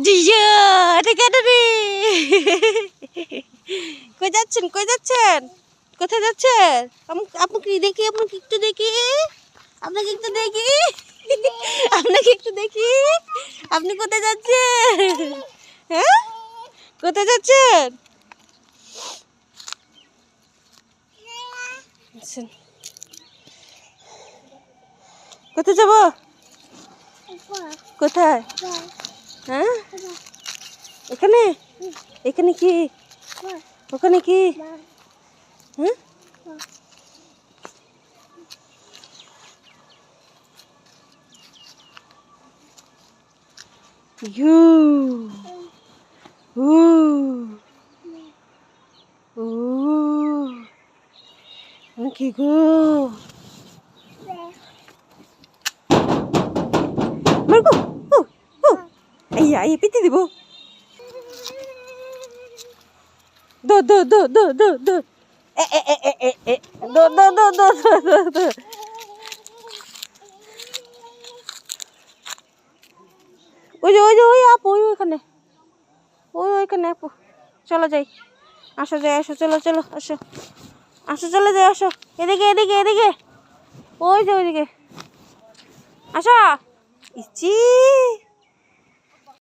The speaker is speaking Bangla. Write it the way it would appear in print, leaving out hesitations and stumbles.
জিয়া এটা কেন রে? কই যাচ্ছেন কই যাচ্ছেন? কোথায় যাচ্ছেন? আপনাকে দেখি, আপনাকে একটু দেখি, আপনাকে একটু দেখি, আপনাকে একটু দেখি। আপনি কোথায় যাচ্ছেন? হ্যাঁ, কোথায় যাচ্ছেন? কোথায় যাব? কোথায়? হ্যাঁ, এখানে? এখানে কি? ওখানে কি? হ্যাঁ, ইউ উ উ কি গো? মারগো, ও ও এই পিটি দিব। দো দো দো দো দো দো এ এ এ এ এ দো দো দো দো দো দো। ওই আপু, ওইখানে, ওইখানে আপু। চলো যাই, আসো যাই, আসো, চলো চলো, আসো আসো, চলে যাই, আসো এদিকে এদিকে এদিকে, ওই যে ওইদিকে আসো। ইচ্ছি